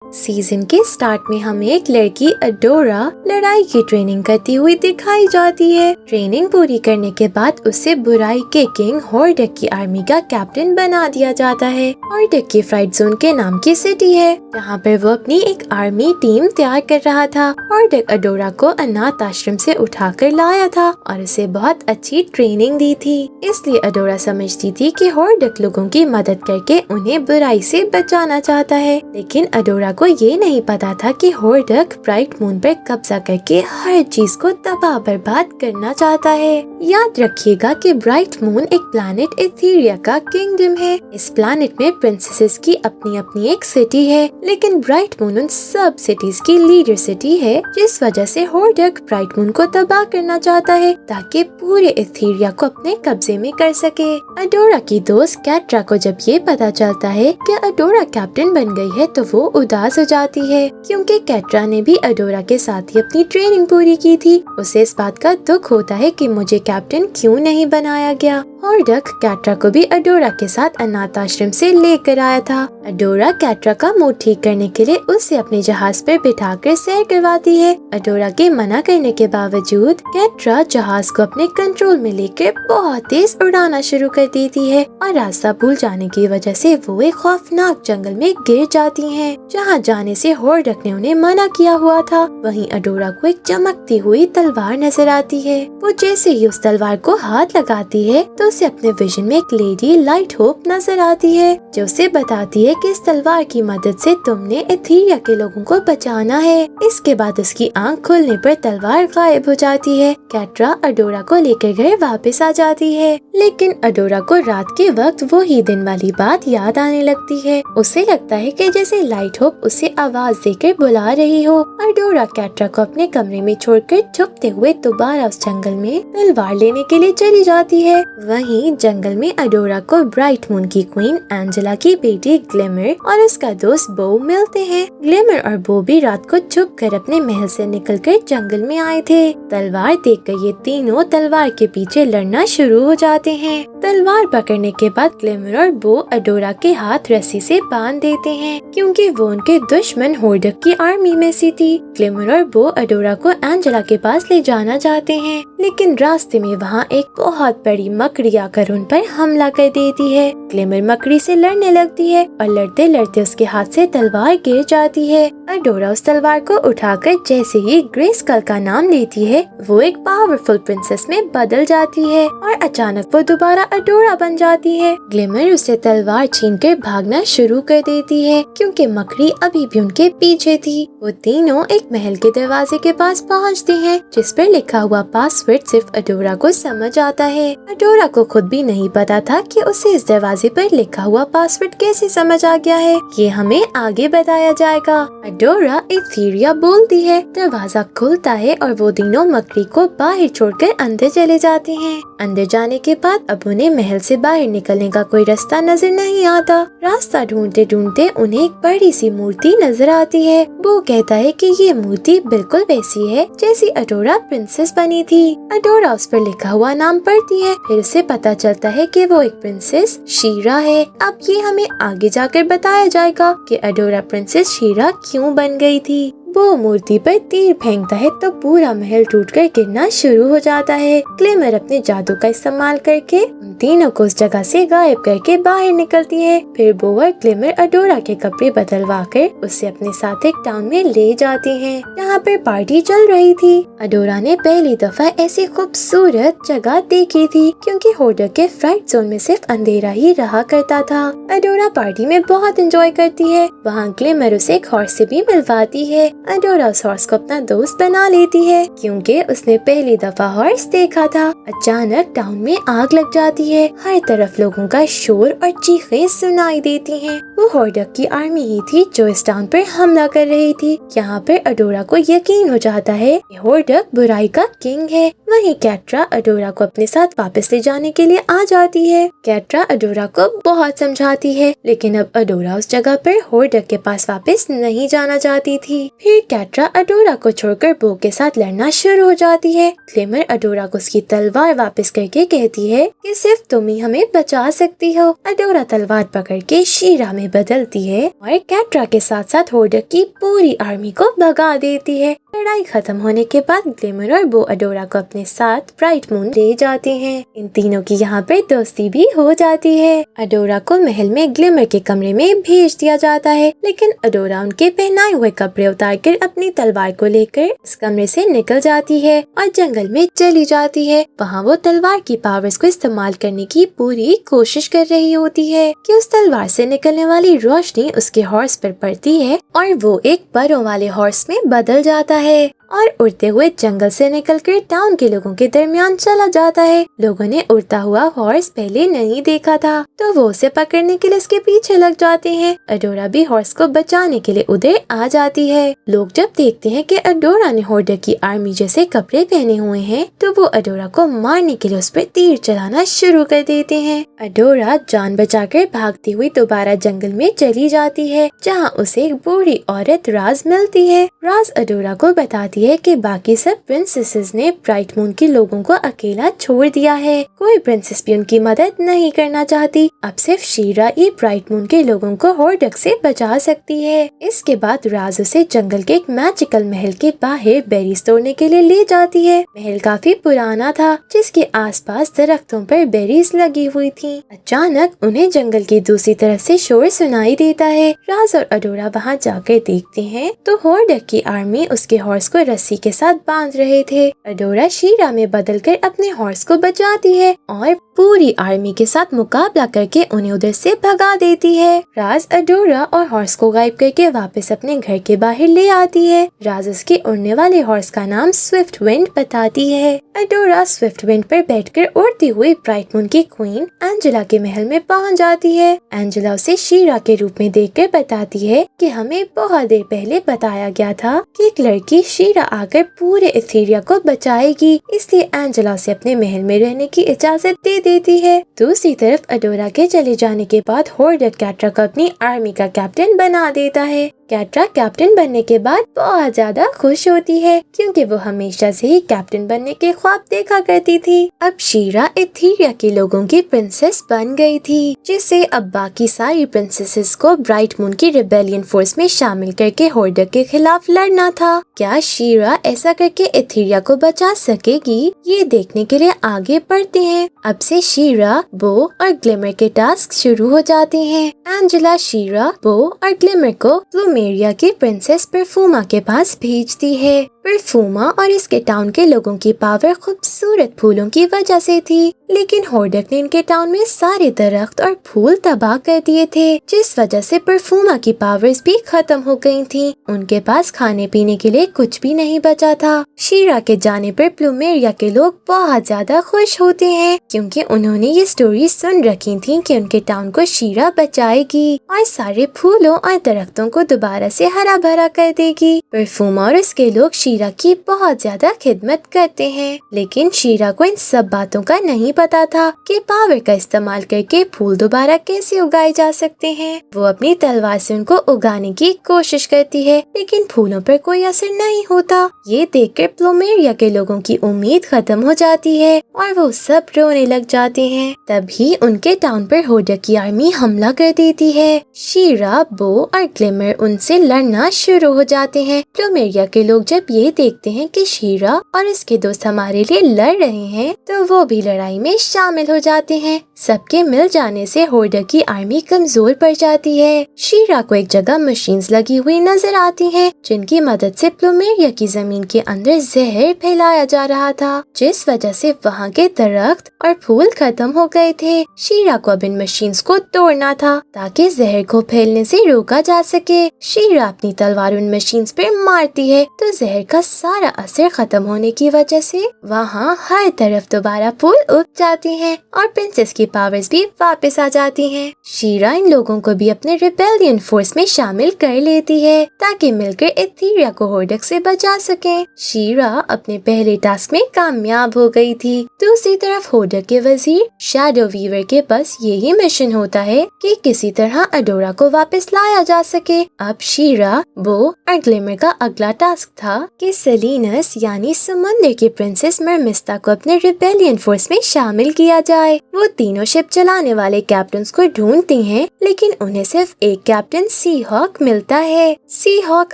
Season के start में हमें एक लड़की अडोरा लड़ाई की ट्रेनिंग करती हुई दिखाई जाती है। ट्रेनिंग पूरी करने के बाद उसे बुराई के किंग हॉर्डक की आर्मी का कैप्टन बना दिया जाता है। हॉर्डक की फ्राइट जोन के नाम की सिटी है, जहाँ पर वो अपनी एक आर्मी टीम तैयार कर रहा था। हॉर्डक अडोरा को अनाथ आश्रम से उठाकर लाया था और उसे बहुत अच्छी ट्रेनिंग दी थी। इसलिए अडोरा समझती थी कि हॉर्डक लोगों की मदद करके उन्हें बुराई से बचाना चाहता है। लेकिन अडोरा को ये नहीं पता था कि हॉर्डक ब्राइट मून पर कब्जा करके हर चीज को तबाह बर्बाद करना चाहता है। याद रखिएगा कि ब्राइट मून एक प्लैनेट इथीरिया का किंगडम है। इस प्लैनेट में प्रिंसेसेस की अपनी अपनी एक सिटी है, लेकिन ब्राइट मून उन सब सिटीज की लीडर सिटी है, जिस वजह से हॉर्डक ब्राइट मून को तबाह करना चाहता है ताकि पूरे इथीरिया को अपने कब्जे में कर सके। अडोरा की दोस्त कैट्रा को जब ये पता चलता है कि अडोरा कैप्टन बन गई है तो वो उदास हो जाती है, क्योंकि कैट्रा ने भी अडोरा के साथ ही अपनी ट्रेनिंग पूरी की थी। उसे इस बात का दुख होता है कि मुझे कैप्टन क्यों नहीं बनाया गया। हॉर्डक कैट्रा को भी अडोरा के साथ अनाथ आश्रम से लेकर आया था। अडोरा कैट्रा का मूड ठीक करने के लिए उसे अपने जहाज पर बिठाकर सैर करवाती है। अडोरा के मना करने के बावजूद कैट्रा जहाज को अपने कंट्रोल में लेकर बहुत तेज उड़ाना शुरू कर देती है और रास्ता भूल जाने की वजह से वो एक खौफनाक जंगल में गिर जाती हैं, जहाँ जाने से हॉर्डक ने उन्हें मना किया हुआ था। वहीं अडोरा को एक चमकती हुई तलवार नजर आती है। वो जैसे ही उस तलवार को हाथ लगाती है तो उसे अपने विजन में एक लेडी लाइट होप नजर आती है, जो उसे बताती है कि इस तलवार की मदद से तुमने इथीरिया के लोगों को बचाना है। इसके बाद उसकी आंख खुलने पर तलवार गायब हो जाती है। कैट्रा अडोरा को लेकर घर वापस आ जाती है, लेकिन अडोरा को रात के वक्त वो ही दिन वाली बात याद आने लगती है। उसे लगता है कि जैसे लाइट होप उसे आवाज देकर बुला रही हो। अडोरा कैट्रा को अपने कमरे में छोड़कर छुपते हुए दोबारा उस जंगल में तलवार लेने के लिए चली जाती है। वहीं जंगल में अडोरा को ब्राइट मून की क्वीन एंजेला की बेटी ग्लिमर और उसका दोस्त बो मिलते हैं। ग्लिमर और बो भी रात को छुप कर अपने महल से निकलकर जंगल में आए थे। तलवार देखकर ये तीनों तलवार के पीछे लड़ना शुरू हो जाते हैं। तलवार पकड़ने के बाद ग्लिमर और बो अडोरा के हाथ रस्सी से बांध देते हैं, क्योंकि वो उनके दुश्मन हॉर्डक की आर्मी में से थी। ग्लिमर और बो अडोरा को एंजेला के पास ले जाना चाहते हैं, लेकिन रास्ते में वहाँ एक बहुत बड़ी मकड़ी आकर उन पर हमला कर देती है। ग्लिमर मकड़ी से लड़ने लगती है और लड़ते लड़ते उसके हाथ से तलवार गिर जाती है। अडोरा उस तलवार को उठाकर जैसे ही ग्रेस्कल का नाम लेती है, वो एक पावरफुल प्रिंसेस में बदल जाती है और अचानक वो दोबारा अडोरा बन जाती है। ग्लिमर उसे तलवार छीनकर भागना शुरू कर देती है, क्योंकि मकड़ी अभी भी उनके पीछे थी। वो तीनों एक महल के दरवाजे के पास पहुंचते हैं, जिस पर लिखा हुआ पासवर्ड सिर्फ अडोरा को समझ आता है। अडोरा को खुद भी नहीं पता था कि उसे इस दरवाजे पर लिखा हुआ पासवर्ड कैसे समझ आ गया है। ये हमें आगे बताया जाएगा। अडोरा इथीरिया बोलती है, दरवाजा खुलता है और वो तीनों मकड़ी को बाहर छोड़कर अंदर चले जाते हैं। अंदर जाने के बाद अब उन्हें महल से बाहर निकलने का कोई रास्ता नजर नहीं आता। रास्ता ढूंढते ढूंढते उन्हें एक बड़ी सी मूर्ति नजर आती है। वो कहता है कि ये मूर्ति बिल्कुल वैसी है जैसी अडोरा प्रिंसेस बनी थी। अडोरा उस पर लिखा हुआ नाम पढ़ती है, फिर उसे पता चलता है कि वो एक प्रिंसेस शीरा है। अब ये हमें आगे जाकर बताया जाएगा कि अडोरा प्रिंसेस शीरा क्यों बन गई थी। वो मूर्ति पर तीर फेंकता है तो पूरा महल टूटकर गिरना शुरू हो जाता है। ग्लिमर अपने जादू का इस्तेमाल करके उन तीनों को उस जगह से गायब करके बाहर निकलती है। फिर बो और ग्लिमर अडोरा के कपड़े बदलवा कर उसे अपने साथ एक टाउन में ले जाते हैं, जहाँ पर पार्टी चल रही थी। अडोरा ने पहली दफा ऐसी खूबसूरत जगह देखी थी, क्योंकि हॉर्डक के फ्राइट जोन में सिर्फ अंधेरा ही रहा करता था। अडोरा पार्टी में बहुत एंजॉय करती है। वहाँ ग्लिमर उसे एक हॉर्स से भी मिलवाती है। अडोरा उस हॉर्स को अपना दोस्त बना लेती है, क्योंकि उसने पहली दफा हॉर्स देखा था। अचानक टाउन में आग लग जाती है। हर तरफ लोगों का शोर और चीखें सुनाई देती हैं। वो हॉर्डक की आर्मी ही थी जो इस टाउन पर हमला कर रही थी। यहाँ पर अडोरा को यकीन हो जाता है कि हॉर्डक बुराई का किंग है। वहीं कैट्रा अडोरा को अपने साथ वापस ले जाने के लिए आ जाती है। कैट्रा अडोरा को बहुत समझाती है, लेकिन अब अडोरा उस जगह पर हॉर्डक के पास वापस नहीं जाना चाहती थी। फिर फिर कैट्रा अडोरा को छोड़कर बो के साथ लड़ना शुरू हो जाती है। ग्लिमर अडोरा को उसकी तलवार वापस करके कहती है कि सिर्फ तुम ही हमें बचा सकती हो। अडोरा तलवार पकड़ के शीरा में बदलती है और कैट्रा के साथ साथ होर्डक की पूरी आर्मी को भगा देती है। लड़ाई खत्म होने के बाद ग्लिमर और बो अडोरा को अपने साथ ब्राइट मून ले जाते हैं। इन तीनों की यहाँ पर दोस्ती भी हो जाती है। अडोरा को महल में ग्लिमर के कमरे में भेज दिया जाता है, लेकिन अडोरा उनके पहनाए हुए कपड़े उतारकर अपनी तलवार को लेकर उस कमरे से निकल जाती है और जंगल में चली जाती है। वहाँ वो तलवार की पावर्स को इस्तेमाल करने की पूरी कोशिश कर रही होती है कि उस तलवार से निकलने वाली रोशनी उसके हॉर्स पर पड़ती है और वो एक परों वाले हॉर्स में बदल जाता है और उड़ते हुए जंगल से निकलकर टाउन के लोगों के दरमियान चला जाता है। लोगों ने उड़ता हुआ हॉर्स पहले नहीं देखा था, तो वो उसे पकड़ने के लिए उसके पीछे लग जाते हैं। अडोरा भी हॉर्स को बचाने के लिए उधर आ जाती है। लोग जब देखते हैं कि अडोरा ने होर्डक की आर्मी जैसे कपड़े पहने हुए हैं, तो वो अडोरा को मारने के लिए उस पर तीर चलाना शुरू कर देते हैं। अडोरा जान बचाकर भागती हुई दोबारा जंगल में चली जाती है, जहाँ उसे एक बूढ़ी औरत राज मिलती है। राज अडोरा को बताती है कि बाकी सब प्रिंसेसेस ने ब्राइट मून के लोगों को अकेला छोड़ दिया है। कोई प्रिंसेस भी उनकी मदद नहीं करना चाहती। अब सिर्फ शीरा ही ब्राइट मून के लोगों को होर्डक से बचा सकती है। इसके बाद राज उसे जंगल के एक मैजिकल महल के बाहर बेरीज तोड़ने के लिए ले जाती है। महल काफी पुराना था, जिसके आसपास दरख्तों पर बेरीज लगी हुई थी। अचानक उन्हें जंगल की दूसरी तरफ से शोर सुनाई देता है। राज और अडोरा वहाँ जाकर देखते हैं तो होर्डक की आर्मी उसके हॉर्स को रस्सी के साथ बांध रहे थे। अडोरा शीरा में बदलकर अपने हॉर्स को बचाती है और पूरी आर्मी के साथ मुकाबला करके उन्हें उधर से भगा देती है। राज अडोरा और हॉर्स को गायब करके वापस अपने घर के बाहर ले आती है। राज उसके उड़ने वाले हॉर्स का नाम स्विफ्ट विंड बताती है। अडोरा स्विफ्ट विंड पर बैठकर उड़ती हुई ब्राइट मून की क्वीन एंजेला के महल में पहुंच जाती है। एंजेला उसे शीरा के रूप में देखकर बताती है कि हमें बहुत देर पहले बताया गया था कि एक लड़की शीरा आकर पूरे इथेरिया को बचाएगी, इसलिए एंजेला से अपने महल में रहने की इजाजत दे देती है। दूसरी तरफ अडोरा के चले जाने के बाद होर्डक कैट्रा को अपनी आर्मी का कैप्टन बना देता है। कैट्रा कैप्टन बनने के बाद बहुत ज्यादा खुश होती है, क्योंकि वो हमेशा से ही कैप्टन बनने के ख्वाब देखा करती थी। अब शीरा इथेरिया के लोगों की प्रिंसेस बन गई थी, जिससे अब बाकी सारी प्रिंसेसेस को ब्राइट मून की रिबेलियन फोर्स में शामिल करके होर्डक के खिलाफ लड़ना था। क्या शीरा ऐसा करके इथेरिया को बचा सकेगी? ये देखने के लिए आगे बढ़ते हैं। अब से शीरा, बो और ग्लिमर के टास्क शुरू हो जाते हैं। एंजेला शीरा, बो और ग्लिमर को प्लूमेरिया की प्रिंसेस परफूमा के पास भेजती है। परफूमा और इसके टाउन के लोगों की पावर खूबसूरत फूलों की वजह से थी, लेकिन होर्डक ने इनके टाउन में सारे दरख्त और फूल तबाह कर दिए थे, जिस वजह से परफूमा की पावर्स भी खत्म हो गई थी। उनके पास खाने पीने के लिए कुछ भी नहीं बचा था। शीरा के जाने पर प्लूमेरिया के लोग बहुत ज्यादा खुश होते हैं, क्योंकि उन्होंने ये स्टोरी सुन रखी थी कि उनके टाउन को शीरा बचाएगी और सारे फूलों और दरख्तों को दोबारा से हरा भरा कर देगी। परफूमा और इसके लोग शीरा की बहुत ज्यादा खिदमत करते हैं, लेकिन शीरा को इन सब बातों का नहीं पता था कि पावर का इस्तेमाल करके फूल दोबारा कैसे उगाए जा सकते हैं। वो अपनी तलवार से उनको उगाने की कोशिश करती है, लेकिन फूलों पर कोई असर नहीं होता। ये देखकर प्लूमेरिया के लोगों की उम्मीद खत्म हो जाती है और वो सब रोने लग जाते हैं। तभी उनके टाउन पर होर्डक की आर्मी हमला कर देती है। शीरा, बो और ग्लिमर उनसे लड़ना शुरू हो जाते हैं। प्लूमेरिया के लोग जब ये देखते हैं कि शीरा और इसके दोस्त हमारे लिए लड़ रहे हैं, तो वो भी लड़ाई में शामिल हो जाते हैं। सबके मिल जाने से होर्डक की आर्मी कमजोर पड़ जाती है। शीरा को एक जगह मशीन्स लगी हुई नजर आती हैं, जिनकी मदद से प्लूमेरिया की जमीन के अंदर जहर फैलाया जा रहा था, जिस वजह से वहाँ के दरख्त और फूल खत्म हो गए थे। शीरा को अब इन मशीन्स को तोड़ना था, ताकि जहर को फैलने से रोका जा सके। शीरा अपनी तलवार उन मशीन्स पर मारती है, तो जहर का सारा असर खत्म होने की वजह से वहाँ हर तरफ दोबारा फूल उग जाती हैं और प्रिंसेस की पावर्स भी वापस आ जाती हैं। शीरा इन लोगों को भी अपने रिबेलियन फोर्स में शामिल कर लेती है ताकि मिलकर एथीरिया को होर्डक से बचा सकें। शीरा अपने पहले टास्क में कामयाब हो गई थी। दूसरी तरफ होर्डक के वजीर शैडो वीवर के पास यही मिशन होता है कि किसी तरह अडोरा को वापस लाया जा सके। अब शीरा, बो और ग्लिमर का अगला टास्क था कि सेलिनस यानी समुंदर की प्रिंसेस मरमिस्ता को अपने रिबेलियन फोर्स में शामिल किया जाए। वो तीनों शिप चलाने वाले कैप्टन को ढूंढती हैं, लेकिन उन्हें सिर्फ एक कैप्टन सी हॉक मिलता है। सी हॉक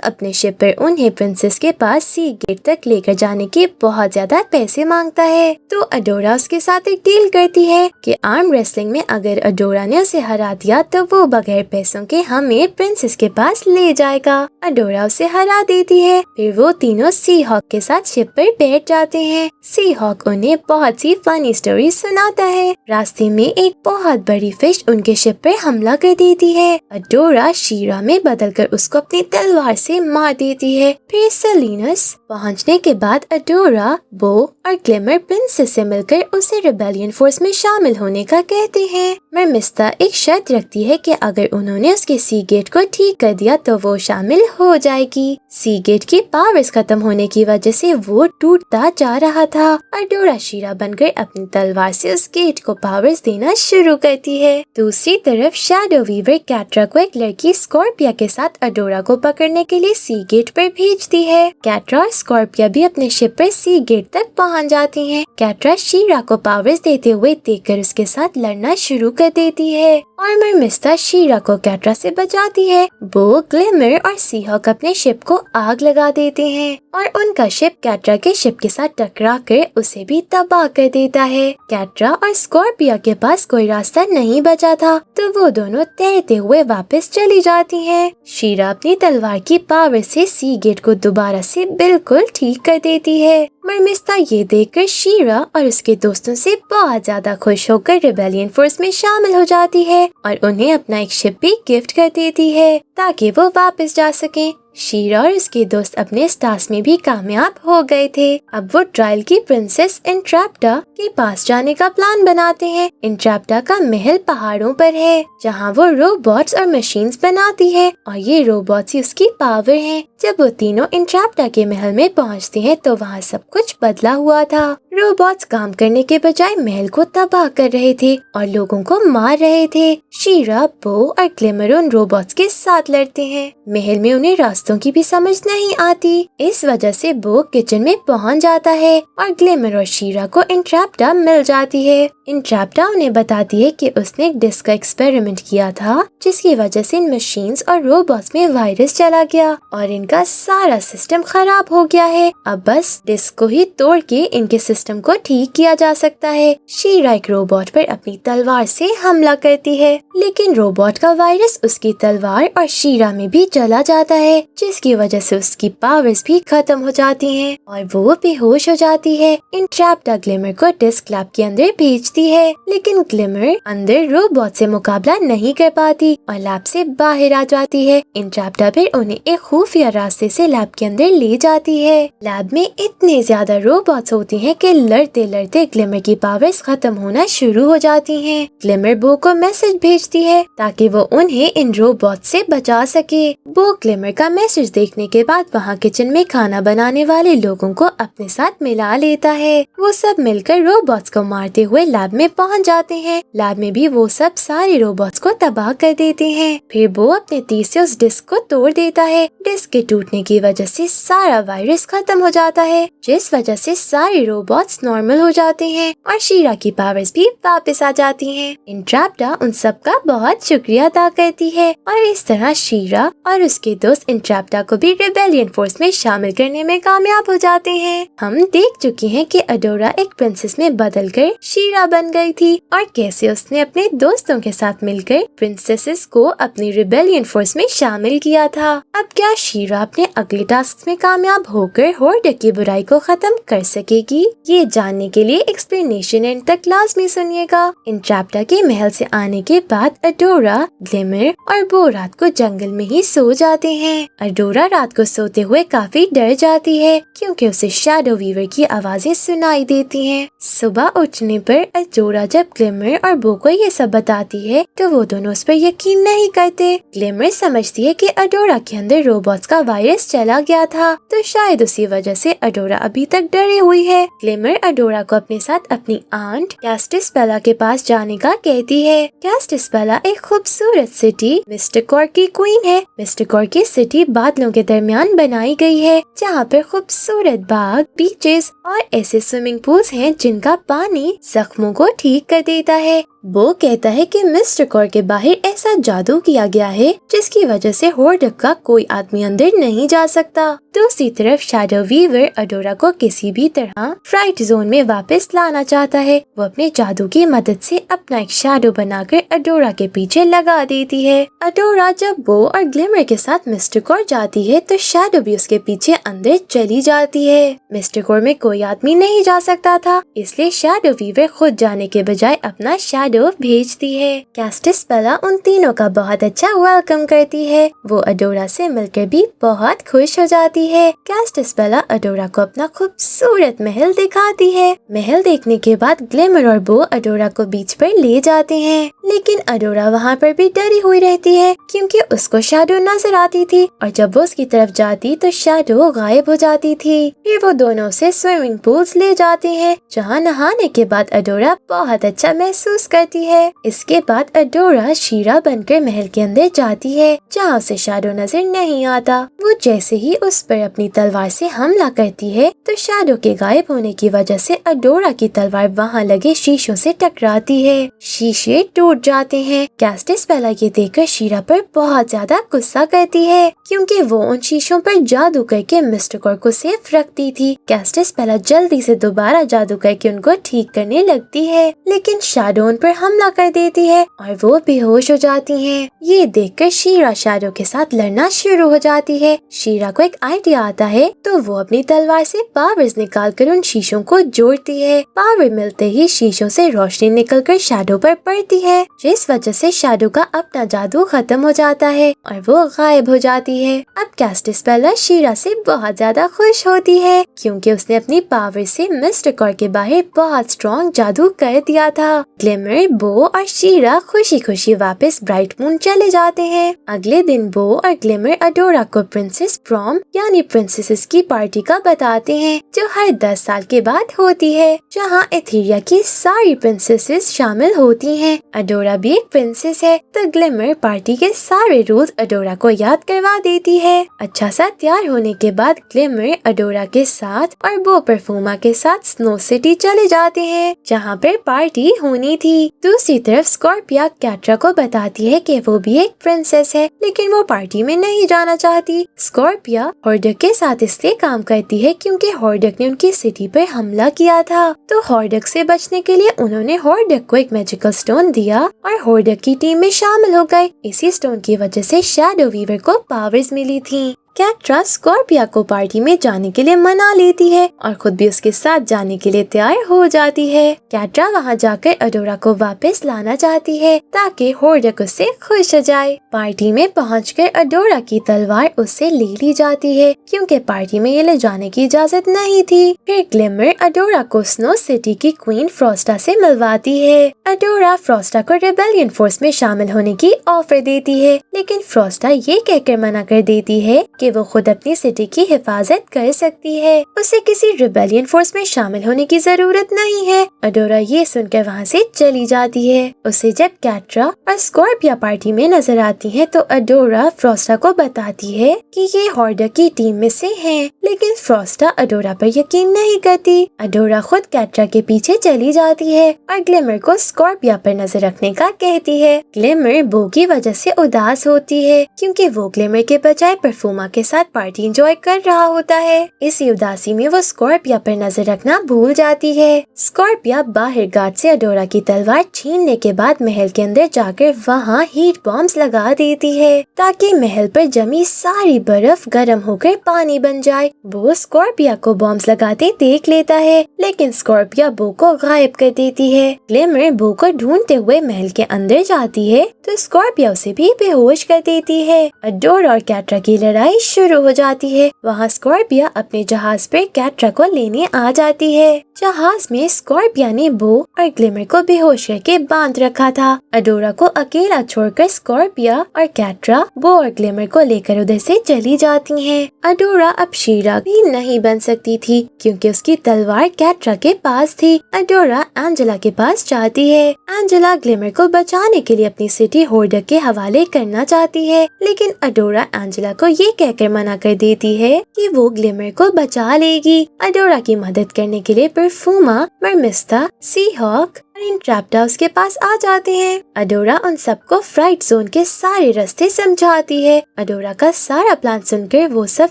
अपने शिप पर उन्हें प्रिंसेस के पास सी गेट तक लेकर जाने के बहुत ज्यादा पैसे मांगता है। तो अडोरा उसके साथ एक डील करती है कि आर्म रेसलिंग में अगर अडोरा ने उसे हरा दिया तो वो बगैर पैसों के हमें प्रिंसेस के पास ले जाएगा। अडोरा उसे हरा देती है। फिर वो तीनों सी हॉक के साथ शिप पर बैठ जाते हैं। सी हॉक उन्हें बहुत सी फनी स्टोरी सुनाता है। रास्ते में एक बहुत बड़ी फिश उनके शिप पर हमला कर देती है। अडोरा शीरा में बदलकर उसको अपनी तलवार से मार देती है। फिर सेलिनस पहुंचने के बाद अडोरा, बो और ग्लिमर प्रिंसेस से मिलकर उसे रिबेलियन फोर्स में शामिल होने का कहते हैं। मरमिस्ता एक शर्त रखती है कि अगर उन्होंने उसके सी गेट को ठीक कर दिया तो वो शामिल हो जाएगी। सी गेट की पावर्स खत्म होने की वजह से वो टूटता जा रहा था। अडोरा शीरा बनकर अपनी तलवार से उस गेट को पावर्स देना शुरू करती है। दूसरी तरफ शैडो वीवर कैट्रा को एक लड़की स्कॉर्पिया के साथ अडोरा को पकड़ने के लिए सी गेट पर भेजती है। कैट्रा और स्कॉर्पिया भी अपने शिप पर सी गेट तक पहुंच जाती हैं। कैट्रा शीरा को पावर्स देते हुए देखकर उसके साथ लड़ना शुरू कर देती है और मरमिस्ता शीरा को कैट्रा से बचाती है। बो, ग्लिमर और सी हॉक अपने शिप को आग लगा देते हैं और उनका शिप कैट्रा के शिप के साथ टकरा कर उसे भी तबाह कर देता है। कैट्रा और स्कॉर्पिया के पास कोई रास्ता नहीं बचा था तो वो दोनों तैरते हुए वापस चली जाती हैं। शीरा अपनी तलवार की पावर से सी गेट को दोबारा से बिल्कुल ठीक कर देती है। मरमिस्ता ये देखकर शीरा और उसके दोस्तों से बहुत ज्यादा खुश होकर रिबेलियन फोर्स में शामिल हो जाती है और उन्हें अपना एक शिप भी गिफ्ट कर देती है ताकि वो वापस जा सकें। शीरा और उसके दोस्त अपने इस टास्क में भी कामयाब हो गए थे। अब वो ट्रायल की प्रिंसेस इंट्रैप्टा के पास जाने का प्लान बनाते हैं। इंट्रैप्टा का महल पहाड़ों पर है जहाँ वो रोबोट्स और मशीन्स बनाती है और ये रोबोट्स ही उसकी पावर हैं। जब वो तीनों इंट्रैप्टा के महल में पहुँचते हैं तो वहाँ सब कुछ बदला हुआ था। रोबोट्स काम करने के बजाय महल को तबाह कर रहे थे और लोगों को मार रहे थे। शीरा, बो और ग्लिमर उन रोबोट्स के साथ लड़ते हैं। महल में उन्हें रास्तों की भी समझ नहीं आती। इस वजह से बो किचन में पहुंच जाता है और ग्लिमर और शीरा को इंट्रैप्टा मिल जाती है। इंट्रैप्टा उन्हें बताती है कि उसने एक डिस्क का एक्सपेरिमेंट किया था जिसकी वजह से इन मशीन्स और रोबोट्स में वायरस चला गया और इनका सारा सिस्टम खराब हो गया है। अब बस डिस्क को ही तोड़ के इनके सिस्टम को ठीक किया जा सकता है। शीरा एक रोबोट पर अपनी तलवार से हमला करती है लेकिन रोबोट का वायरस उसकी तलवार और शीरा में भी चला जाता है जिसकी वजह से उसकी पावर्स भी खत्म हो जाती हैं और वो बेहोश हो जाती है। इंट्रैप्टा ग्लिमर को डिस्क लैब के अंदर भेजती है लेकिन ग्लिमर अंदर रोबोट से मुकाबला नहीं कर पाती और लैब से बाहर आ जाती है। इंट्रैप्टा फिर उन्हें एक खुफिया रास्ते से लैब के अंदर ले जाती है। लैब में इतने ज्यादा रोबोट्स होती हैं कि लड़ते लड़ते ग्लिमर की पावर्स खत्म होना शुरू हो जाती हैं। ग्लिमर बो को मैसेज भेजती है ताकि वो उन्हें इन रोबोट से बचा सके। बो ग्लिमर का मैसेज देखने के बाद वहाँ किचन में खाना बनाने वाले लोगों को अपने साथ मिला लेता है। वो सब मिलकर रोबोट्स को मारते हुए लैब में पहुँच जाते हैं। लैब में भी वो सब सारे रोबोट्स को तबाह कर देते हैं। फिर वो अपने तीर से उस डिस्क को तोड़ देता है। डिस्क के टूटने की वजह से सारा वायरस खत्म हो जाता है जिस वजह से सारे रोबोट्स नॉर्मल हो जाते हैं और शीरा की पावर्स भी वापस आ जाती हैं। इंट्रैप्टा उन सब का बहुत शुक्रिया अदा करती है और इस तरह शीरा और उसके दोस्त इंट्रैप्टा को भी रिबेलियन फोर्स में शामिल करने में कामयाब हो जाते हैं। हम देख चुके हैं कि अडोरा एक प्रिंसेस में बदलकर शीरा बन गई थी और कैसे उसने अपने दोस्तों के साथ मिलकर प्रिंसेसेस को अपनी रिबेलियन फोर्स में शामिल किया था। अब क्या शीरा अपने अगले टास्क में कामयाब होकर होर्डक की बुराई को खत्म कर सकेगी? ये ये जानने के लिए एक्सप्लेनेशन एंड तक लाजमी सुनिएगा। इंट्रैप्टा के महल से आने के बाद अडोरा, ग्लिमर और बो रात को जंगल में ही सो जाते हैं। अडोरा रात को सोते हुए काफी डर जाती है क्योंकि उसे शैडो वीवर की आवाजें सुनाई देती हैं। सुबह उठने पर अडोरा जब ग्लिमर और बो को ये सब बताती है तो वो दोनों उस पर यकीन नहीं करते। ग्लिमर समझती है कि अडोरा के अंदर रोबोट्स का वायरस चला गया था, तो शायद उसी वजह से अडोरा अभी तक डरी हुई है। ग्लिमर अडोरा को अपने साथ अपनी आंट कैस्टिसपेला के पास जाने का कहती है। कैस्टिसपेला एक खूबसूरत सिटी मिस्टिकोर की क्वीन है। मिस्टिकोर की सिटी बादलों के दरमियान बनाई गई है, जहाँ पर खूबसूरत बाग, बीचेस और ऐसे स्विमिंग पूल्स हैं जिनका पानी जख्मों को ठीक कर देता है। वो कहता है कि मिस्टिकोर के बाहर ऐसा जादू किया गया है जिसकी वजह से होर्डक का कोई आदमी अंदर नहीं जा सकता। दूसरी तरफ शैडो वीवर अडोरा को किसी भी तरह फ्राइट जोन में वापस लाना चाहता है। वो अपने जादू की मदद से अपना एक शैडो बनाकर अडोरा के पीछे लगा देती है। अडोरा जब बो और ग्लिमर के साथ मिस्टिकोर जाती है तो शैडो भी उसके पीछे अंदर चली जाती है। मिस्टिकोर में कोई आदमी नहीं जा सकता था, इसलिए शैडो वीवर खुद जाने के बजाय अपना शैडो भेजती है। कैस्टिसपेला उन तीनों का बहुत अच्छा वेलकम करती है। वो अडोरा से मिलकर भी बहुत खुश हो जाती है। कैस्टिसपेला अडोरा को अपना खूबसूरत महल दिखाती है। महल देखने के बाद ग्लिमर और बो अडोरा को बीच पर ले जाते हैं, लेकिन अडोरा वहाँ पर भी डरी हुई रहती है क्योंकि उसको शैडो नजर आती थी और जब वो उसकी तरफ जाती तो शैडो गायब हो जाती थी। फिर वो दोनों से स्विमिंग पूल्स ले जाते हैं, जहाँ नहाने के बाद अडोरा बहुत अच्छा महसूस करती है। इसके बाद अडोरा शीरा बनकर महल के अंदर जाती है, जहाँ उसे शैडो नजर नहीं आता। वो जैसे ही उस पर अपनी तलवार से हमला करती है तो शैडो के गायब होने की वजह से अडोरा की तलवार वहाँ लगे शीशों से टकराती है। शीशे टूट जाते हैं। कैस्टिसपेला ये देखकर शीरा पर बहुत ज्यादा गुस्सा करती है क्योंकि वो उन शीशों पर जादू करके मिस्टिकोर को सेफ रखती थी। कैस्टिसपेला जल्दी से दोबारा जादू करके उनको ठीक करने लगती है, लेकिन शैडो उन पर हमला कर देती है और वो बेहोश हो जाती हैं। ये देखकर शीरा शैडो के साथ लड़ना शुरू हो जाती है। शीरा को एक आइडिया आता है तो वो अपनी तलवार से पावर्स निकालकर उन शीशों को जोड़ती है। पावर मिलते ही शीशों से रोशनी निकलकर शैडो पर पड़ती है, जिस वजह से शैडो का अपना जादू खत्म हो जाता है और वो गायब हो जाती है। अब कैस्टिसपेला शीरा से बहुत ज्यादा खुश होती है क्योंकि उसने अपनी पावर से मिस्टिकोर के बाहर बहुत स्ट्रॉन्ग जादू कर दिया था। ग्लिमर, बो और शीरा खुशी खुशी वापस ब्राइट मून चले जाते हैं। अगले दिन बो और ग्लिमर अडोरा को प्रिंसेस प्रॉम यानी प्रिंसेसेस की पार्टी का बताते हैं, जो हर 10 साल के बाद होती है, जहाँ एथेरिया की सारी प्रिंसेसेस शामिल होती हैं। अडोरा भी एक प्रिंसेस है, तो ग्लिमर पार्टी के सारे रूल्स अडोरा को याद करवा देती है। अच्छा सा तैयार होने के बाद ग्लिमर अडोरा के साथ और बो परफूमा के साथ स्नो सिटी चले जाते हैं, जहाँ पर पार्टी होनी थी। दूसरी तरफ स्कॉर्पिया कैट्रा को बताती है कि वो भी एक प्रिंसेस है, लेकिन वो पार्टी में नहीं जाना चाहती। स्कॉर्पिया हॉर्डक के साथ इसलिए काम करती है क्योंकि हॉर्डक ने उनकी सिटी पर हमला किया था, तो हॉर्डक से बचने के लिए उन्होंने हॉर्डक को एक मैजिकल स्टोन दिया और हॉर्डक की टीम में शामिल हो गए। इसी स्टोन की वजह से शैडो वीवर को पावर्स मिली थी। कैट्रा स्कॉर्पिया को पार्टी में जाने के लिए मना लेती है और खुद भी उसके साथ जाने के लिए तैयार हो जाती है। कैट्रा वहाँ जाकर अडोरा को वापस लाना चाहती है ताकि हॉर्डक उससे खुश हो जाए। पार्टी में पहुंचकर अडोरा की तलवार उससे ले ली जाती है क्योंकि पार्टी में ये ले जाने की इजाजत नहीं थी। फिर ग्लिमर अडोरा को स्नो सिटी की क्वीन फ्रॉस्टा से मिलवाती है। अडोरा फ्रॉस्टा को रिबेलियन फोर्स में शामिल होने की ऑफर देती है, लेकिन फ्रॉस्टा ये कहकर मना कर देती है कि वो खुद अपनी सिटी की हिफाजत कर सकती है, उसे किसी रिबेलियन फोर्स में शामिल होने की जरूरत नहीं है। अडोरा ये सुनकर वहाँ से चली जाती है। उसे जब कैट्रा और स्कॉर्पिया पार्टी में नजर आती है तो अडोरा फ्रॉस्टा को बताती है कि ये हॉर्डक की टीम में से हैं, लेकिन फ्रॉस्टा अडोरा पर यकीन नहीं करती। अडोरा खुद कैट्रा के पीछे चली जाती है और ग्लिमर को स्कॉर्पिया पर नजर रखने का कहती है। ग्लिमर बो की वजह से उदास होती है क्योंकि वो ग्लिमर के बजाय परफूमा के साथ पार्टी एंजॉय कर रहा होता है। इसी उदासी में वो स्कॉर्पिया पर नजर रखना भूल जाती है। स्कॉर्पिया बाहर गार्ड से अडोरा की तलवार छीनने के बाद महल के अंदर जाकर वहाँ हीट बॉम्ब्स लगा देती है ताकि महल पर जमी सारी बर्फ गर्म होकर पानी बन जाए। बो स्कॉर्पिया को बॉम्ब्स लगाते देख लेता है, लेकिन स्कॉर्पिया बो को गायब कर देती है। ग्लिमर बो को ढूंढते हुए महल के अंदर जाती है तो स्कॉर्पिया उसे भी बेहोश कर देती है। अडोरा और कैट्रा की लड़ाई शुरू हो जाती है। वहाँ स्कॉर्पिया अपने जहाज पर कैट्रा को लेने आ जाती है। जहाज में स्कॉर्पिया ने बो और ग्लिमर को बेहोश करके बांध रखा था। अडोरा को अकेला छोड़कर स्कॉर्पिया और कैट्रा बो और ग्लिमर को लेकर उधर से चली जाती हैं। अडोरा अब शीरा भी नहीं बन सकती थी क्योंकि उसकी तलवार कैट्रा के पास थी। अडोरा एंजेला के पास जाती है। एंजेला ग्लिमर को बचाने के लिए अपनी सिटी होर्डर के हवाले करना चाहती है, लेकिन अडोरा एंजेला को ये कहकर मना कर देती है कि वो ग्लिमर को बचा लेगी। अडोरा की मदद करने के लिए परफूमा, मर्मिस्ता, सीहॉक और इंट्रैप्टा उसके पास आ जाते हैं। अडोरा उन सबको फ्राइट जोन के सारे रास्ते समझाती है। अडोरा का सारा प्लान सुनकर वो सब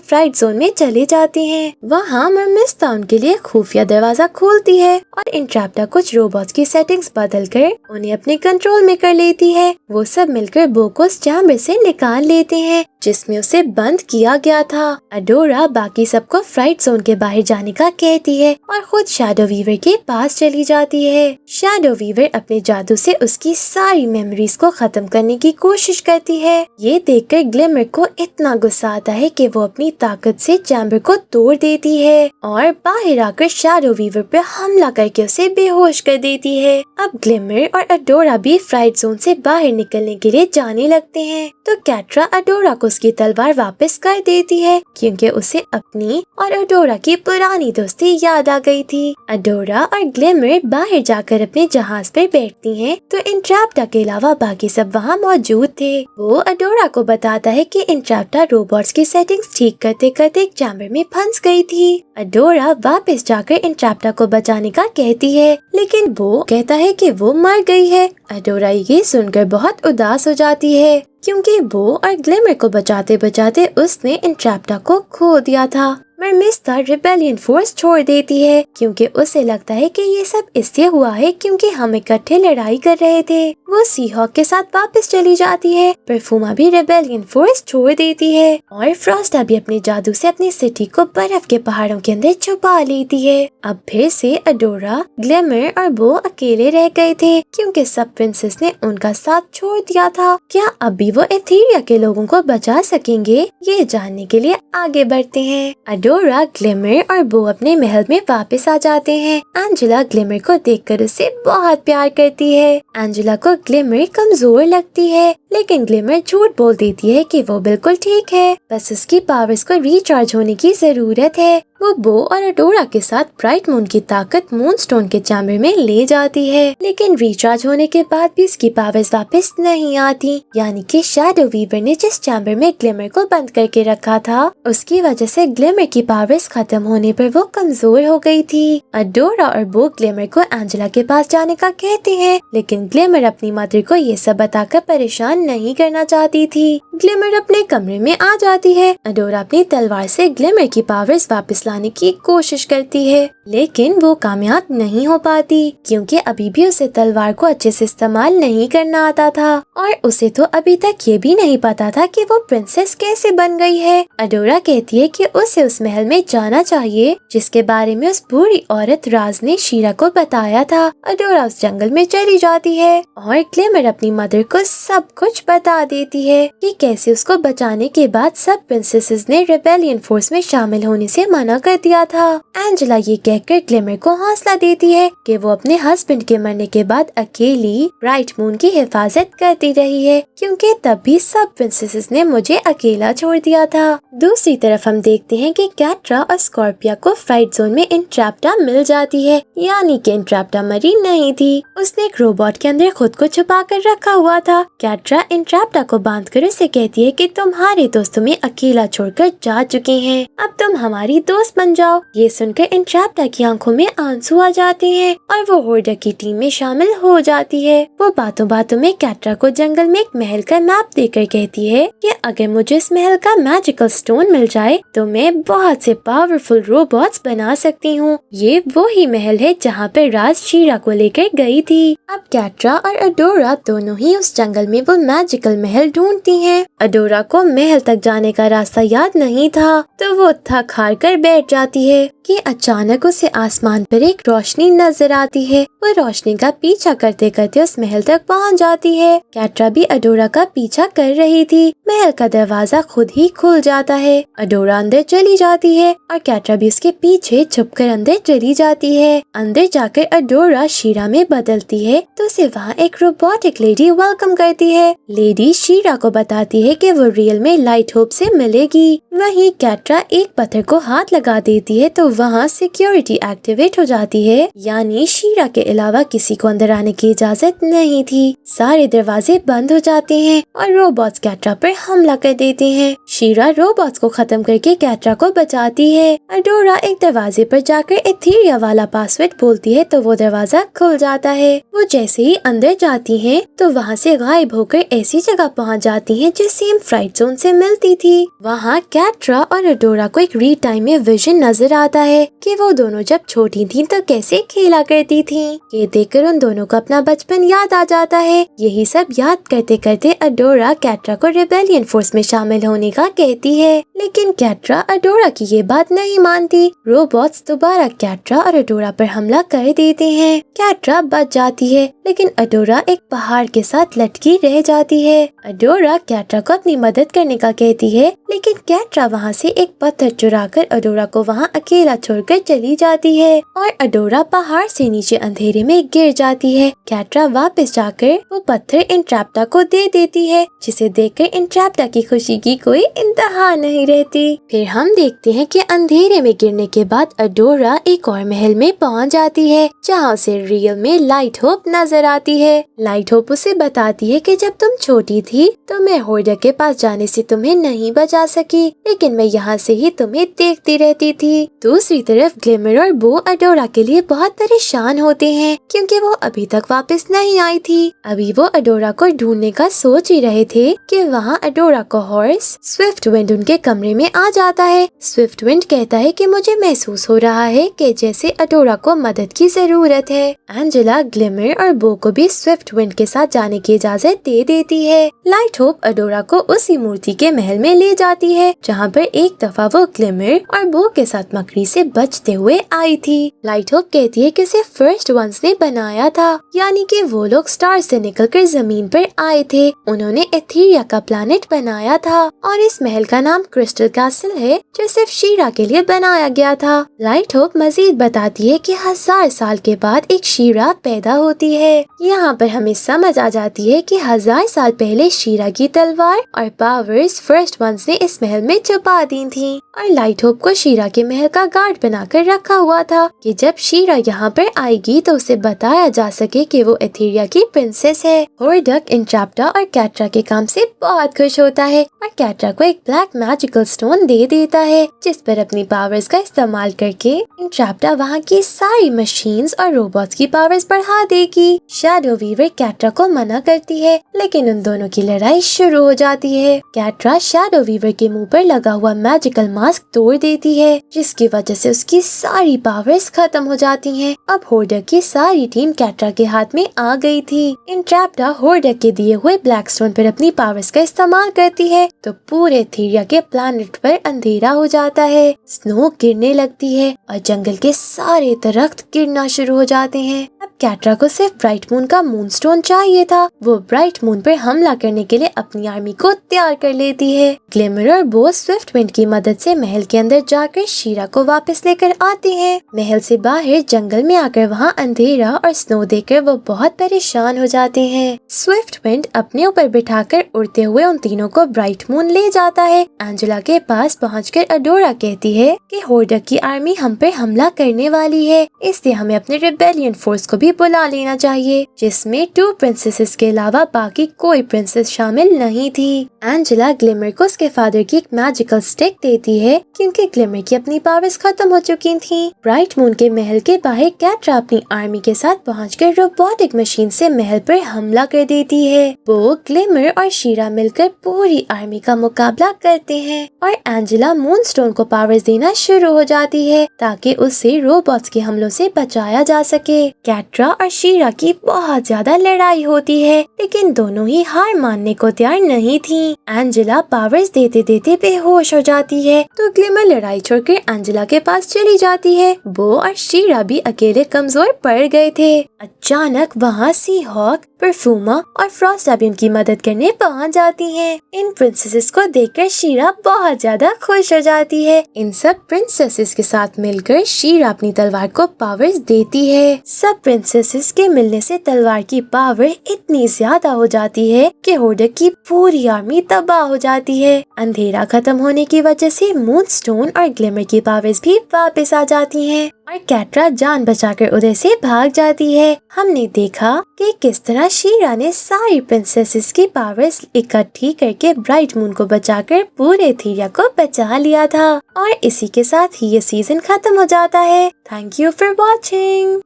फ्राइट जोन में चले जाते हैं। वहाँ मर्मिस्ता उनके लिए खुफिया दरवाजा खोलती है और इंट्रैप्टा कुछ रोबोट्स की सेटिंग्स बदलकर उन्हें अपने कंट्रोल में कर लेती है। वो सब मिलकर बो को उस चैम्बर से निकाल लेते हैं जिसमें उसे बंद किया गया था। अडोरा बाकी सबको फ्राइट जोन के बाहर जाने का कहती है और खुद शैडो वीवर के पास चली जाती है। शैडो वीवर अपने जादू से उसकी सारी मेमोरीज को खत्म करने की कोशिश करती है। ये देखकर ग्लिमर को इतना गुस्सा आता है कि वो अपनी ताकत से चैम्बर को तोड़ देती है और बाहर आकर शैडो वीवर पे हमला करके उसे बेहोश कर देती है। अब ग्लिमर और अडोरा भी फ्राइट जोन से बाहर निकलने के लिए जाने लगते हैं तो कैट्रा अडोरा को उसकी तलवार वापस कर देती है क्योंकि उसे अपनी और अडोरा की पुरानी दोस्ती याद आ गई थी। अडोरा और ग्लिमर बाहर जाकर अपने जहाज पर बैठती हैं तो इंट्रैप्टा के अलावा बाकी सब वहाँ मौजूद थे। वो अडोरा को बताता है कि इंट्रैप्टा रोबोट्स की सेटिंग्स ठीक करते करते एक चैम्बर में फंस गई थी। अडोरा वापस जाकर इंट्रैप्टा को बचाने का कहती है, लेकिन वो कहता है कि वो मर गई है। अडोरा ये सुनकर बहुत उदास हो जाती है क्योंकि बो और ग्लिमर को बचाते बचाते उसने इंट्रैप्टा को खो दिया था। मर्मिस्ता रिबेलियन फोर्स छोड़ देती है क्योंकि उसे लगता है कि ये सब इसलिए हुआ है क्योंकि हम इकट्ठे लड़ाई कर रहे थे। वो सीहॉक के साथ वापस चली जाती है। परफूमा भी रिबेलियन फोर्स छोड़ देती है और फ्रॉस्टा भी अपने जादू से अपनी सिटी को बर्फ के पहाड़ों के अंदर छुपा लेती है। अब फिर से अडोरा, ग्लिमर और बो अकेले रह गए थे क्योंकि सब प्रिंसेस ने उनका साथ छोड़ दिया था। क्या अभी वो एथेरिया के लोगों को बचा सकेंगे? ये जानने के लिए आगे बढ़ते हैं। अडोरा, ग्लिमर और बो अपने महल में वापस आ जाते हैं। एंजेला ग्लिमर को देखकर उससे बहुत प्यार करती है। एंजेला को ग्लिमर कमजोर लगती है, लेकिन ग्लिमर झूठ बोल देती है कि वो बिल्कुल ठीक है, बस उसकी पावर्स को रिचार्ज होने की जरूरत है। वो बो और अडोरा के साथ ब्राइट मून की ताकत मूनस्टोन के चैम्बर में ले जाती है, लेकिन रिचार्ज होने के बाद भी उसकी पावर्स वापस नहीं आती। यानी कि शैडो वीवर ने जिस चैम्बर में ग्लिमर को बंद करके रखा था उसकी वजह से ग्लिमर की पावर्स खत्म होने पर वो कमजोर हो गई थी। अडोरा और बो ग्लिमर को एंजेला के पास जाने का कहते हैं, लेकिन ग्लिमर अपनी मदर को ये सब बताकर परेशान नहीं करना चाहती थी। ग्लिमर अपने कमरे में आ जाती है। अडोरा अपनी तलवार से ग्लिमर की पावर्स वापस लाने की कोशिश करती है, लेकिन वो कामयाब नहीं हो पाती क्योंकि अभी भी उसे तलवार को अच्छे से इस्तेमाल नहीं करना आता था और उसे तो अभी तक ये भी नहीं पता था कि वो प्रिंसेस कैसे बन गई है। अडोरा कहती है कि उसे उस महल में जाना चाहिए जिसके बारे में उस बूढ़ी औरत राज ने शीरा को बताया था। अडोरा उस जंगल में चली जाती है और ग्लिमर अपनी मदर को सब कुछ बता देती है कि कैसे उसको बचाने के बाद सब प्रिंसेसेस ने रिबेलियन फोर्स में शामिल होने से मना कर दिया था। एंजेला ये कहकर ग्लिमर को हौसला देती है कि वो अपने हस्बैंड के मरने के बाद अकेली ब्राइट मून की हिफाजत करती रही है क्योंकि तब भी सब प्रिंसेसेस ने मुझे अकेला छोड़ दिया था। दूसरी तरफ हम देखते हैं कि कैट्रा और स्कॉर्पिया को फ्राइट जोन में इंट्रैप्टा मिल जाती है, यानी कि इंट्रैप्टा मरी नहीं थी, उसने एक रोबोट के अंदर खुद को छुपा कर रखा हुआ था। कैट्रा इंट्रैप्टा को बांधकर उसे कहती है कि तुम्हारे दोस्त तुम्हें अकेला छोड़कर जा चुके हैं, अब तुम हमारी दोस्त बॉस बन जाओ। ये सुनकर एंट्रैप्टा की आंखों में आंसू आ जाते हैं और वो होर्डक की टीम में शामिल हो जाती है। वो बातों बातों में कैट्रा को जंगल में एक महल का मैप देकर कहती है कि अगर मुझे इस महल का मैजिकल स्टोन मिल जाए तो मैं बहुत से पावरफुल रोबोट्स बना सकती हूँ। ये वो ही महल है जहाँ पे राज शीरा को लेकर गई थी। अब कैट्रा और अडोरा दोनों ही उस जंगल में वो मैजिकल महल ढूंढती हैं। अडोरा को महल तक जाने का रास्ता याद नहीं था तो वो थक हार कर बैठ जाती है कि अचानक उसे आसमान पर एक रोशनी नजर आती है। वो रोशनी का पीछा करते करते उस महल तक पहुंच जाती है। कैट्रा भी अडोरा का पीछा कर रही थी। महल का दरवाजा खुद ही खुल जाता है। अडोरा अंदर चली जाती है और कैट्रा भी उसके पीछे छुपकर अंदर चली जाती है। अंदर जाकर अडोरा शीरा में बदलती है तो उसे वहाँ एक रोबोटिक लेडी वेलकम करती है। लेडी शीरा को बताती है कि वो रियल में लाइट होप से मिलेगी। वहीं कैट्रा एक पत्थर को हाथ लगा देती है तो वहाँ सिक्योरिटी एक्टिवेट हो जाती है, यानी शीरा के अलावा किसी को अंदर आने की इजाजत नहीं थी। सारे दरवाजे बंद हो जाते हैं और रोबोट्स कैट्रा पर हमला कर देते हैं। शीरा रोबोट्स को खत्म करके कैट्रा को बचाती है। अडोरा एक दरवाजे पर जाकर एथीरिया वाला पासवर्ड बोलती है तो वो दरवाजा खुल जाता है। वो जैसे ही अंदर जाती हैं तो वहाँ से गायब होकर ऐसी जगह पहुँच जाती हैं जो सेम फ्राइट जोन से मिलती थी। वहाँ कैट्रा और अडोरा को एक रीड टाइम में विजन नजर आता है कि वो दोनों जब छोटी थीं तो कैसे खेला करती थीं। ये देखकर उन दोनों को अपना बचपन याद आ जाता है। यही सब याद करते करते अडोरा कैट्रा को रिबेलियन फोर्स में शामिल होने का कहती है, लेकिन कैट्रा अडोरा की ये बात नहीं मानती। रोबोट्स दोबारा कैट्रा और अडोरा पर हमला कर देते हैं। कैट्रा बच जाती है लेकिन अडोरा एक पहाड़ के साथ लटकी रह जाती है। अडोरा कैट्रा को अपनी मदद करने का कहती है लेकिन कैट्रा वहाँ से एक पत्थर चुराकर अडोरा को वहाँ अकेला छोड़कर चली जाती है और अडोरा पहाड़ से नीचे अंधेरे में गिर जाती है। कैट्रा वापस जाकर वो पत्थर एंट्रैप्टा को दे देती है, जिसे देखकर एंट्रैप्टा की खुशी की कोई इंतहा नहीं रहती। फिर हम देखते हैं कि अंधेरे में गिरने के बाद अडोरा एक और महल में पहुंच जाती है जहां उसे रियल में लाइट होप नजर आती है। लाइट होप उसे बताती है कि जब तुम छोटी थी तो मैं होर्डक के पास जाने से तुम्हें नहीं बचा सकी, लेकिन मैं यहाँ से ही तुम्हें देखती रहती थी। दूसरी तरफ ग्लिमर और बो अडोरा के लिए बहुत परेशान होते हैं क्योंकि वो अभी तक वापस नहीं आई थी। अभी वो अडोरा को ढूंढने का सोच ही रहे थे कि वहाँ अडोरा का हॉर्स स्विफ्ट विंड उनके कमरे में आ जाता है। स्विफ्ट विंड कहता है कि मुझे महसूस हो रहा है कि जैसे अडोरा को मदद की जरूरत है। एंजेला ग्लिमर और बो को भी स्विफ्ट विंड के साथ जाने की इजाजत दे देती है। लाइट होप अडोरा को उसी मूर्ति के महल में ले जाती है जहाँ पर एक दफा वो ग्लिमर और बो के साथ मकड़ी से बचते हुए आई थी। लाइट होप कहती है कि उसे फर्स्ट वंस ने बनाया था, यानी कि वो लोग स्टार से निकलकर जमीन पर आए थे। उन्होंने एथीरिया का प्लैनेट बनाया था और इस महल का नाम क्रिस्टल कैसल है जो सिर्फ शीरा के लिए बनाया गया था। लाइट होप मजीद बताती है कि 1000 साल के बाद एक शीरा पैदा होती है। यहाँ पर हमें समझ आ जाती है कि 1000 साल पहले शीरा की तलवार और पावर्स फर्स्ट वंस ने इस महल में छुपा दी थी और लाइट होप को शीरा के महल का गार्ड बनाकर रखा हुआ था कि जब शीरा यहाँ पर आएगी तो उसे बताया जा सके कि वो एथीरिया की प्रिंसेस है। होर्डक एंट्रैप्टा और कैट्रा के काम से बहुत खुश होता है और कैट्रा को एक ब्लैक मैजिकल स्टोन दे देता है जिस पर अपनी पावर्स का इस्तेमाल करके एंट्रैप्टा वहाँ की सारी मशीन्स और रोबोट्स की पावर्स बढ़ा देगी। शैडो वीवर कैट्रा को मना करती है लेकिन उन दोनों की लड़ाई शुरू हो जाती है। कैट्रा शैडो वीवर के मुंह पर लगा हुआ मैजिकल मास्क तोड़ देती है जिसकी वजह से उसकी सारी पावर्स खत्म हो जाती हैं। अब होर्डक की सारी टीम कैट्रा के हाथ में आ गई थी। एंट्रैप्टा होर्डक के दिए हुए ब्लैक स्टोन पर अपनी पावर्स का इस्तेमाल करती है तो पूरे एथीरिया के प्लैनेट पर अंधेरा हो जाता है। स्नो गिरने लगती है और जंगल के सारे दरख्त गिरना शुरू हो जाते हैं। अब कैट्रा को सिर्फ ब्राइट मून का मून स्टोन चाहिए था। वो ब्राइट मून पर हमला करने के लिए अपनी आर्मी को तैयार कर लेती है। ग्लिमर और बो स्विफ्ट विंड की मदद से महल के अंदर जाकर शीरा को वापस लेकर आते हैं। महल से बाहर जंगल में आकर वहाँ अंधेरा और स्नो देखकर वो बहुत परेशान हो जाते हैं। स्विफ्ट विंड अपने ऊपर बिठाकर उड़ते हुए उन तीनों को ब्राइट मून ले जाता है। एंजेला के पास पहुंचकर अडोरा कहती है कि होर्डक की आर्मी हम पर हमला करने वाली है, इसलिए हमें अपने रिबेलियन फोर्स को भी भी बुला लेना चाहिए, जिसमें 2 प्रिंसेसेस के अलावा बाकी कोई प्रिंसेस शामिल नहीं थी। एंजेला ग्लिमर को उसके फादर की एक मैजिकल स्टिक देती है क्योंकि ग्लिमर की अपनी पावर्स खत्म हो चुकी थी। ब्राइट मून के महल के बाहर कैटरा अपनी आर्मी के साथ पहुंचकर रोबोटिक मशीन से महल पर हमला कर देती है। वो, ग्लिमर और शीरा मिलकर पूरी आर्मी का मुकाबला करते हैं और एंजेला मूनस्टोन को पावर्स देना शुरू हो जाती है ताकि उससे रोबोट्स के हमलों से बचाया जा सके। कैटरा और शीरा की बहुत ज्यादा लड़ाई होती है, लेकिन दोनों ही हार मानने को तैयार नहीं थी। एंजेला पावर्स देते देते बेहोश हो जाती है तो ग्लिमर लड़ाई छोड़कर एंजेला के पास चली जाती है। वो और शीरा भी अकेले कमजोर पड़ गए थे। अचानक वहाँ सी हॉक, परफ्यूमा और फ्रॉस्ट अभी उनकी मदद करने पहुँच जाती हैं। इन प्रिंसेसेस को देखकर शीरा बहुत ज्यादा खुश हो जाती है। इन सब प्रिंसेसेस के साथ मिलकर शीरा अपनी तलवार को पावर्स देती है। सब प्रिंसेसेस के मिलने से तलवार की पावर इतनी ज्यादा हो जाती है कि होर्डक की पूरी आर्मी तबाह हो जाती है। अंधेरा खत्म होने की वजह से मूनस्टोन और ग्लिमर की पावर्स भी वापस आ जाती हैं और कैटरा जान बचाकर उधर से भाग जाती है। हमने देखा कि किस तरह शीरा ने सारी प्रिंसेसेस की पावर्स इकट्ठी करके ब्राइट मून को बचाकर पूरे एथेरिया को बचा लिया था। और इसी के साथ ही ये सीजन खत्म हो जाता है। Thank you for watching.